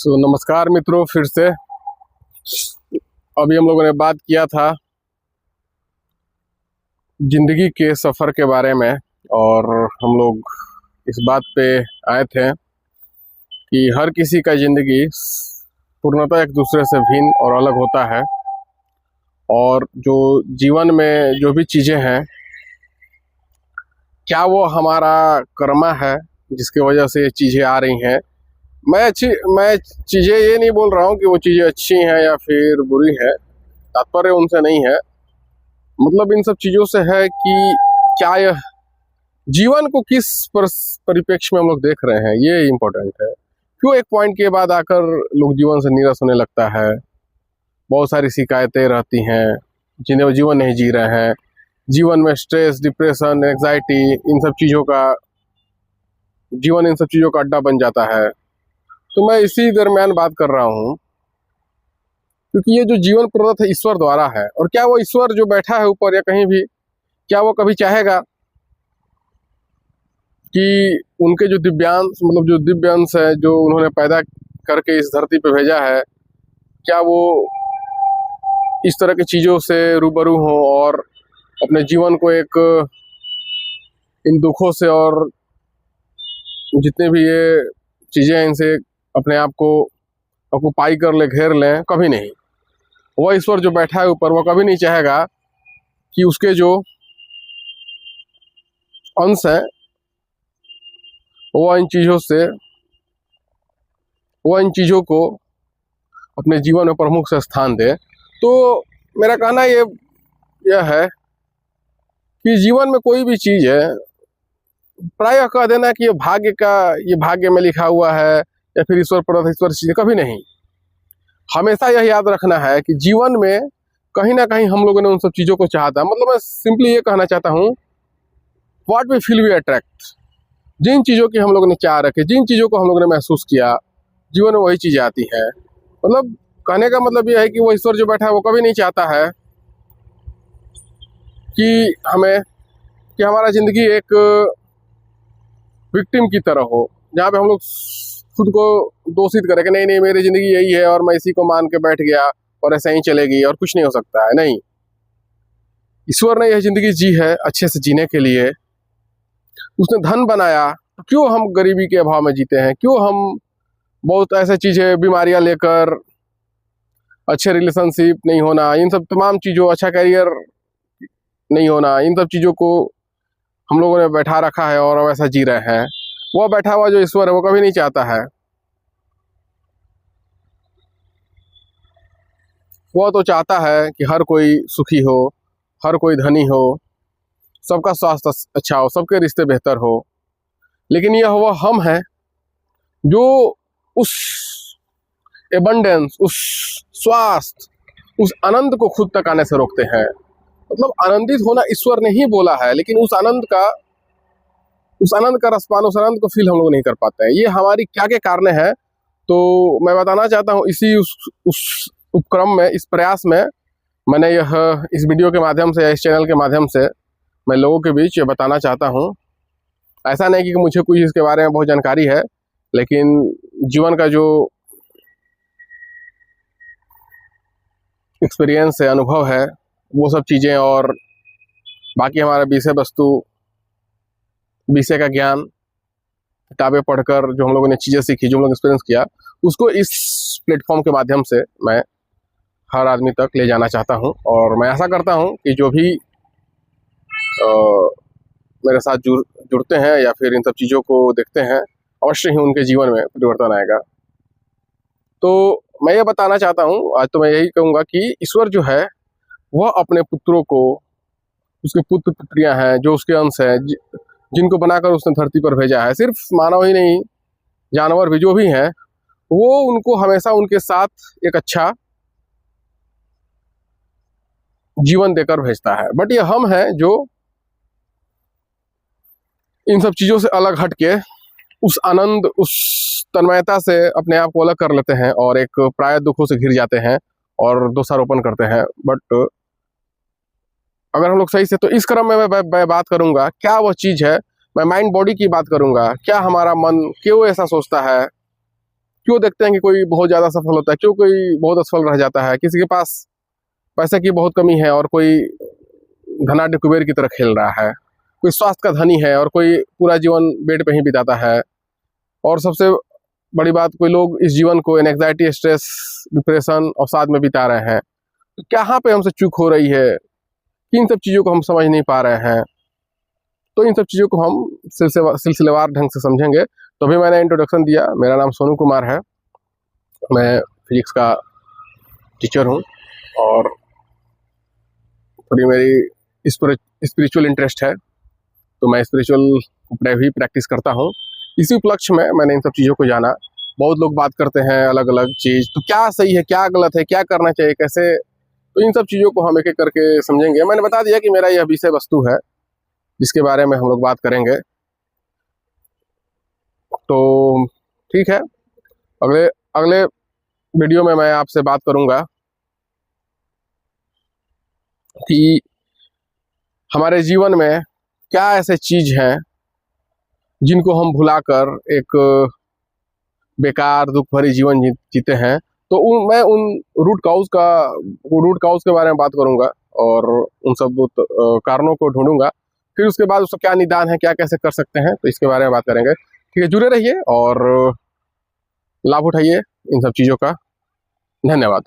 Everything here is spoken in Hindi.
नमस्कार मित्रों, फिर से अभी हम लोगों ने बात किया था जिंदगी के सफ़र के बारे में। और हम लोग इस बात पे आए थे कि हर किसी का ज़िंदगी पूर्णतः एक दूसरे से भिन्न और अलग होता है। और जो जीवन में जो भी चीज़ें हैं, क्या वो हमारा कर्मा है जिसकी वजह से ये चीज़ें आ रही हैं। मैं चीज़ें ये नहीं बोल रहा हूँ कि वो चीज़ें अच्छी हैं या फिर बुरी है, तात्पर्य उनसे नहीं है। मतलब इन सब चीज़ों से है कि क्या यह जीवन को किस परिप्रेक्ष्य में हम लोग देख रहे हैं, ये इम्पोर्टेंट है। क्यों एक पॉइंट के बाद आकर लोग जीवन से निराश होने लगता है। बहुत सारी शिकायतें रहती हैं जिन्हें वो जीवन नहीं जी रहे हैं। जीवन में स्ट्रेस, डिप्रेशन, एंग्जाइटी, इन सब चीज़ों का अड्डा बन जाता है। तो मैं इसी दरमियान बात कर रहा हूँ, क्योंकि ये जो जीवन प्रदत्त है ईश्वर द्वारा है। और क्या वो ईश्वर जो बैठा है ऊपर या कहीं भी, क्या वो कभी चाहेगा कि उनके जो दिव्य अंश है जो उन्होंने पैदा करके इस धरती पे भेजा है, क्या वो इस तरह की चीज़ों से रूबरू हो और अपने जीवन को एक इन दुखों से और जितने भी ये चीज़ें हैं इनसे अपने आप को ऑक्युपाई कर ले, घेर लें? कभी नहीं। वह ईश्वर जो बैठा है ऊपर, वो कभी नहीं चाहेगा कि उसके जो अंश हैं वो इन चीज़ों को अपने जीवन में प्रमुख से स्थान दे। तो मेरा कहना यह है कि जीवन में कोई भी चीज़ है, प्रायः कह देना कि ये भाग्य में लिखा हुआ है या फिर ईश्वर चीज़, कभी नहीं। हमेशा यह याद रखना है कि जीवन में कहीं ना कहीं हम लोगों ने उन सब चीज़ों को चाहा था। मतलब मैं सिंपली ये कहना चाहता हूँ, what we feel we attract. जिन चीज़ों की हम लोगों ने चाह रखे, जिन चीज़ों को हम लोगों ने महसूस किया, जीवन में वही चीज़ें आती हैं। मतलब कहने का मतलब यह है कि वो ईश्वर जो बैठा है वो कभी नहीं चाहता है कि हमारा ज़िंदगी एक विक्टिम की तरह हो, जहाँ पे हम लोग खुद को दोषित करें कि नहीं मेरी ज़िंदगी यही है और मैं इसी को मान के बैठ गया और ऐसा ही चलेगी और कुछ नहीं हो सकता है। नहीं, ईश्वर ने यह ज़िंदगी जी है अच्छे से जीने के लिए। उसने धन बनाया, तो क्यों हम गरीबी के अभाव में जीते हैं? क्यों हम बहुत ऐसे चीज़ें, बीमारियां लेकर, अच्छे रिलेशनशिप नहीं होना, इन सब तमाम चीज़ों, अच्छा करियर नहीं होना, इन सब चीज़ों को हम लोगों ने बैठा रखा है और वैसा जी रहे हैं। वो बैठा हुआ जो ईश्वर है वो कभी नहीं चाहता है। वो तो चाहता है कि हर कोई सुखी हो, हर कोई धनी हो, सबका स्वास्थ्य अच्छा हो, सबके रिश्ते बेहतर हो। लेकिन यह वो हम हैं जो उस एबंडेंस, उस स्वास्थ्य, उस आनंद को खुद तक आने से रोकते हैं। मतलब आनंदित होना ईश्वर ने ही बोला है, लेकिन उस आनंद का रसपान, उस आनंद को फील हम लोग नहीं कर पाते हैं। ये हमारी क्या के कारण है, तो मैं बताना चाहता हूँ उस उपक्रम में, इस प्रयास में मैंने इस वीडियो के माध्यम से, इस चैनल के माध्यम से मैं लोगों के बीच ये बताना चाहता हूँ। ऐसा नहीं कि मुझे कुछ इसके बारे में बहुत जानकारी है, लेकिन जीवन का जो एक्सपीरियंस है, अनुभव है, वो सब चीज़ें और बाकी हमारा विषय का ज्ञान, किताबें पढ़कर जो हम लोगों ने चीज़ें सीखी, जो हम लोग एक्सपीरियंस किया, उसको इस प्लेटफॉर्म के माध्यम से मैं हर आदमी तक ले जाना चाहता हूं। और मैं आशा करता हूं कि जो भी मेरे साथ जुड़ते हैं या फिर इन सब चीज़ों को देखते हैं, अवश्य ही उनके जीवन में परिवर्तन आएगा। तो मैं ये बताना चाहता हूँ आज, तो मैं यही कहूँगा कि ईश्वर जो है वह अपने पुत्रों को, उसके पुत्र पुत्रियाँ हैं जो उसके अंश हैं, जिनको बनाकर उसने धरती पर भेजा है। सिर्फ मानव ही नहीं, जानवर भी जो भी हैं, वो उनको हमेशा उनके साथ एक अच्छा जीवन देकर भेजता है। बट ये हम हैं जो इन सब चीज़ों से अलग हट के उस आनंद, उस तन्मयता से अपने आप को अलग कर लेते हैं और एक प्राय दुखों से घिर जाते हैं और दोषारोपण करते हैं। बट अगर हम लोग सही से, तो इस क्रम में मैं बात करूंगा क्या वह चीज़ है। मैं माइंड बॉडी की बात करूंगा। क्या हमारा मन क्यों ऐसा सोचता है क्यों देखते हैं कि कोई बहुत ज़्यादा सफल होता है, क्यों कोई बहुत असफल रह जाता है, किसी के पास पैसे की बहुत कमी है और कोई धनाढ्य कुबेर की तरह खेल रहा है, कोई स्वास्थ्य का धनी है और कोई पूरा जीवन बेड पे ही बिताता है, और सबसे बड़ी बात, कोई लोग इस जीवन को एंग्जाइटी, स्ट्रेस, डिप्रेशन और साथ में बिता रहे हैं। तो कहाँ पे हमसे चूक हो रही है कि इन सब चीज़ों को हम समझ नहीं पा रहे हैं। तो इन सब चीज़ों को हम सिलसिलेवार ढंग से समझेंगे। तो अभी मैंने इंट्रोडक्शन दिया, मेरा नाम सोनू कुमार है, मैं फिजिक्स का टीचर हूँ और थोड़ी मेरी स्पिरिचुअल इंटरेस्ट है, तो मैं स्पिरिचुअल भी प्रैक्टिस करता हूँ। इसी उपलक्ष्य में मैंने इन सब चीज़ों को जाना। बहुत लोग बात करते हैं अलग अलग चीज़, तो क्या सही है, क्या गलत है, क्या करना चाहिए, कैसे, तो इन सब चीज़ों को हम एक एक करके समझेंगे। मैंने बता दिया कि मेरा यह विषय वस्तु है जिसके बारे में हम लोग बात करेंगे। तो ठीक है, अगले अगले वीडियो में मैं आपसे बात करूंगा कि हमारे जीवन में क्या ऐसे चीज़ हैं जिनको हम भुलाकर एक बेकार दुख भरी जीवन जीते हैं। तो मैं उन रूट काउज के बारे में बात करूंगा और उन सब कारणों को ढूंढूंगा। फिर उसके बाद उसका क्या निदान है, क्या कैसे कर सकते हैं, तो इसके बारे में बात करेंगे। ठीक है, जुड़े रहिए और लाभ उठाइए इन सब चीज़ों का। धन्यवाद।